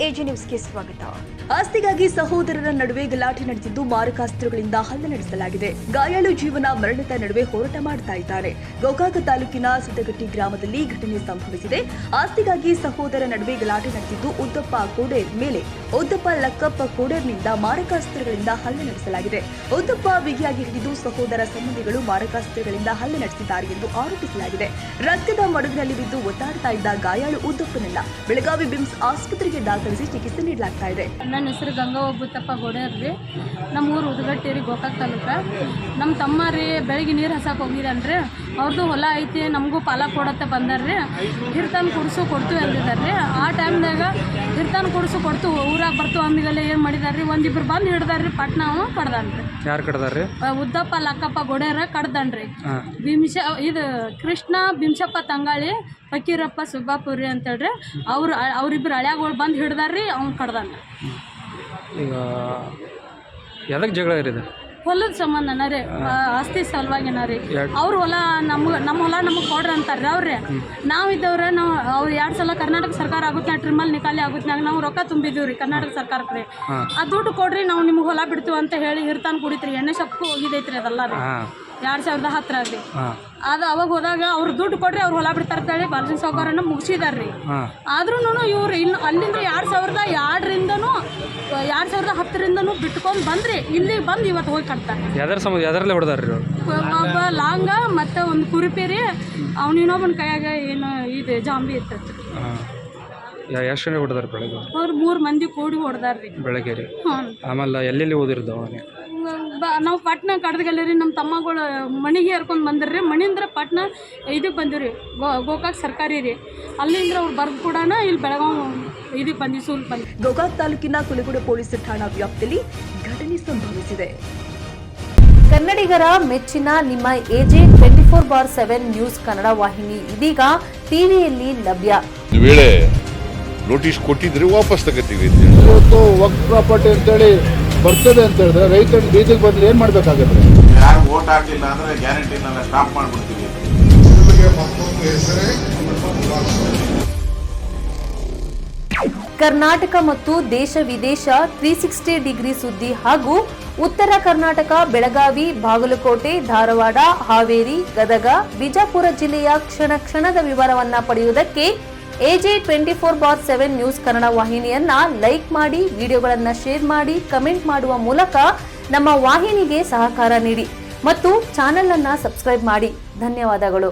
AJ ನ್ಯೂಸ್ಗೆ ಸ್ವಾಗತ. ಆಸ್ತಿಗಾಗಿ ಸಹೋದರರ ನಡುವೆ ಗಲಾಟೆ ನಡೆದಿದ್ದು ಮಾರಕಾಸ್ತ್ರಗಳಿಂದ ಹಲ್ಲೆ ನಡೆಸಲಾಗಿದೆ. ಗಾಯಾಳು ಜೀವನ ಮರಣದ ನಡುವೆ ಹೋರಾಟ ಮಾಡ್ತಾ ಇದ್ದಾರೆ. ಗೋಕಾಕ ತಾಲೂಕಿನ ಸುತ್ತಗಟ್ಟಿ ಗ್ರಾಮದಲ್ಲಿ ಘಟನೆ ಸಂಭವಿಸಿದೆ. ಆಸ್ತಿಗಾಗಿ ಸಹೋದರ ನಡುವೆ ಗಲಾಟೆ ನಡೆದಿದ್ದು ಉದ್ದಪ್ಪ ಕೋಡೇರ್ ಮೇಲೆ ಉದ್ದಪ್ಪ ಲಕ್ಕಪ್ಪ ಕೋಡೇರ್ನಿಂದ ಮಾರಕಾಸ್ತ್ರಗಳಿಂದ ಹಲ್ಲೆ ನಡೆಸಲಾಗಿದೆ. ಉದ್ದಪ್ಪ ಬಿಗಿಯಾಗಿ ಹಿಡಿದು ಸಹೋದರ ಸಂಬಂಧಿಗಳು ಮಾರಕಾಸ್ತ್ರಗಳಿಂದ ಹಲ್ಲೆ ನಡೆಸಿದ್ದಾರೆ ಎಂದು ಆರೋಪಿಸಲಾಗಿದೆ. ರಕ್ತದ ಮಡುವಿನಲ್ಲಿ ಬಿದ್ದು ಒದ್ದಾಡ್ತಾ ಇದ್ದ ಗಾಯಾಳು ಉದ್ದಪ್ಪನನ್ನ ಬೆಳಗಾವಿ ಬಿಮ್ಸ್ ಆಸ್ಪತ್ರೆಗೆ ದಾಖಲಿಸಿ ಚಿಕಿತ್ಸೆ ನೀಡಲಾಗ್ತಾ ಇದೆ. ನನ್ನ ಹೆಸರು ಗಂಗವ್ವ ಬುತ್ತಪ್ಪ ಗೋಡೇರ್ ರೀ. ನಮ್ಮ ಊರು ಉದಗಟ್ಟೇರಿ ಗೋಕಾಕ್ ತಾಲೂಕ. ನಮ್ಮ ತಮ್ಮ ರೀ ಬೆಳಗ್ಗೆ ನೀರು ಹಸಾಕ್ ಹೋಗಿದ್ದಾನ್ರಿ. ಅವ್ರದ್ದು ಹೊಲ ಐತಿ, ನಮಗೂ ಪಾಲ ಕೊಡತ್ತೆ ಬಂದಾರ್ರಿ. ಹಿರ್ತಾನ ಕೊಡ್ತು ಅಂದಿದ್ದಾರೆ. ಆ ಟೈಮ್ದಾಗ ಹಿರ್ತಾನ ಕೊಡ್ತು ಊರಾಗ ಬರ್ತು ಅಂದ್ಮೇಲೆ ಏನು ಮಾಡಿದಾರ್ರಿ, ಒಂದಿಬ್ರು ಬಂದು ಹಿಡ್ದಾರ್ರಿ. ಪಟ್ನ ಅವ ಕಡ್ದಾನ್ರಿ. ಯಾರು ಕಡ್ದಾರ್ರಿ? ಉದ್ದಪ್ಪ ಲಕ್ಕಪ್ಪ ಗೋಡೇರ ಕಡ್ದಾನ್ರಿ. ಇದು ಕೃಷ್ಣ ಬಿಂಶಪ್ಪ ತಂಗಾಳಿ ಫಕೀರಪ್ಪ ಸುಬ್ಬಾಪುರಿ ಅಂತೇಳ್ರಿ. ಅವ್ರಿಬ್ರು ಹಳ್ಯಾಗಳು ಬಂದು ಹಿಡ್ದಾರ್ರಿ. ಅವ್ನು ಕಡ್ದಾನ್ರಿ. ಈಗ ಎದಕ್ಕೆ ಜಗಳ ಇರಿದೆ? ಹೊಲದ ಸಂಬಂಧನ ರೀ, ಆಸ್ತಿ ಸಲುವಾಗಿನ ರೀ. ಅವ್ರ ಹೊಲ ನಮ್ಮ ಹೊಲ ನಮಗೆ ಕೊಡ್ರಿ ಅಂತಾರ್ರಿ ಅವ್ರಿ. ನಾವಿದ್ದವ್ರೆ ಅವ್ರು 2 ಸಲ ಕರ್ನಾಟಕ ಸರ್ಕಾರ ಆಗುತ್ತೆ ಟ್ರಿಮಲ್ ನಿಕಾಲಿ ಆಗುತ್ನಾಗ ನಾವು ರೊಕ್ಕ ತುಂಬಿದ್ದೀವಿ ರೀ ಕರ್ನಾಟಕ ಸರ್ಕಾರಕ್ಕೆ ರೀ. ಆ ದುಡ್ಡು ಕೊಡ್ರಿ, ನಾವು ನಿಮ್ಗೆ ಹೊಲ ಬಿಡ್ತೀವಿ ಅಂತ ಹೇಳಿ ಹಿರ್ತಾನ ಕುಡಿತ್ರಿ. ಎಣ್ಣೆ ಸೊಪ್ಪು ಹೋಗಿದೈತ್ರಿ ಅದೆಲ್ಲ ರೀ 2010 ರೀ. ಅದು ಅವಾಗ ಹೋದಾಗ ಅವ್ರು ದುಡ್ಡು ಕೊಡ್ರಿ ಅವ್ರು ಹೊಲ ಬಿಡ್ತಾರೆ ಹೇಳಿ ಬಾಲಚಂದ್ರ ಸಾವ್ಕಾರನ್ನ ಮುಗಿಸಿದಾರ್ರಿ. ಆದ್ರೂ ಇವ್ರು ಇನ್ನು ಅಲ್ಲಿಂದ 2010ರಿಂದನೂ ಬಿಟ್ಕೊಂಡು ಬಂದ್ರಿ. ಇಲ್ಲಿ ಬಂದು ಇವತ್ತು ಹೋಗಿ ಕಟ್ತಾರೆ. ಯಾವ್ದ್ರಲ್ಲೇ ಹೊಡೆದಾರ್ರಿ? ಒಬ್ಬ ಲಾಂಗ ಮತ್ತು ಒಂದು ಕುರುಪಿ ರೀ. ಅವ್ನು ಇನ್ನೊಬ್ಬನ ಕೈಯಾಗ ಏನು ಇದು ಜಾಂಬಿ ಇರ್ತೈತಿ. ಎಷ್ಟು ಜನ ಹೊಡೆದಾರ ಬೆಳಗ್ಗೆ? ಅವ್ರು 3 ಮಂದಿ ಕೂಡಿ ಹೊಡೆದಾರ್ರಿ ಬೆಳಗ್ಗೆ ರೀ. ಆಮೇಲೆ ಎಲ್ಲೆಲ್ಲಿ ಓದಿರ್ತಾವ? ನಾವು ಪಟ್ನ ಕಡ್ದಗಲ್ಲಿ ನಮ್ಮ ತಮ್ಮಗಳು ಮಣಿಗೆ ಹರ್ಕೊಂಡು ಬಂದ್ರಿ. ಮಣಿಂದ್ರ ಪಟ್ನ ಇದಕ್ಕೆ ಬಂದಿವ್ರಿ, ಗೋಕಾಕ್ ಸರ್ಕಾರಿ ರೀ. ಅಲ್ಲಿಂದ ಅವ್ರು ಬರ್ದು ಕೂಡ ಇಲ್ಲಿ ಬೆಳಗಾವಿ ಇದಕ್ಕೆ ಬಂದು ಸೂಲ್ ಬಂದು. ಗೋಕಾಕ್ ತಾಲೂಕಿನ ಕುಲಗುಡ ಪೊಲೀಸ್ ಠಾಣಾ ವ್ಯಾಪ್ತಿಯಲ್ಲಿ ಘಟನೆ ಸಂಭವಿಸಿದೆ. ಕನ್ನಡಿಗರ ಮೆಚ್ಚಿನ ನಿಮ್ಮ ಎಜೆ 24/7 ನ್ಯೂಸ್ ಕನ್ನಡ ವಾಹಿನಿ ಇದೀಗ ಟಿವಿಯಲ್ಲಿ ಲಭ್ಯ. ವೇಳೆ ನೋಟಿಸ್ ಕೊಟ್ಟಿದ್ರೆ ವಾಪಸ್ ತಗೋತೀವಿ. ಇವತ್ತು ವಕ್ಫ್ ಪ್ರಾಪರ್ಟಿ ಅಂತೇಳಿ ಬರ್ತದೆ ಅಂತ ಹೇಳಿದ್ರೆ ರೈತರು ಬೀದಿಗೆ ಬಂದ್ರೆ ಏನ್ ಮಾಡ್ಬೇಕಾಗತ್ತೆ? ಯಾರು ವೋಟ್ ಹಾಕಿಲ್ಲ ಅಂದ್ರೆ ಗ್ಯಾರಂಟಿನೆಲ್ಲ ಸ್ಟಾಪ್ ಮಾಡ್ಬಿಡ್ತೀವಿ. ಕರ್ನಾಟಕ ಮತ್ತು ದೇಶ ವಿದೇಶ 360 ಡಿಗ್ರಿ ಸುದ್ದಿ ಹಾಗೂ ಉತ್ತರ ಕರ್ನಾಟಕ ಬೆಳಗಾವಿ, ಬಾಗಲಕೋಟೆ, ಧಾರವಾಡ, ಹಾವೇರಿ, ಗದಗ, ಬಿಜಾಪುರ ಜಿಲ್ಲೆಯ ಕ್ಷಣದ ವಿವರವನ್ನ ಪಡೆಯುವುದಕ್ಕೆ ಎಜೆ 24/7 ನ್ಯೂಸ್ ಕನ್ನಡ ವಾಹಿನಿಯನ್ನ ಲೈಕ್ ಮಾಡಿ, ವಿಡಿಯೋಗಳನ್ನ ಶೇರ್ ಮಾಡಿ, ಕಮೆಂಟ್ ಮಾಡುವ ಮೂಲಕ ನಮ್ಮ ವಾಹಿನಿಗೆ ಸಹಕಾರ ನೀಡಿ ಮತ್ತು ಚಾನೆಲ್ ಅನ್ನ ಸಬ್ಸ್ಕ್ರೈಬ್ ಮಾಡಿ. ಧನ್ಯವಾದಗಳು.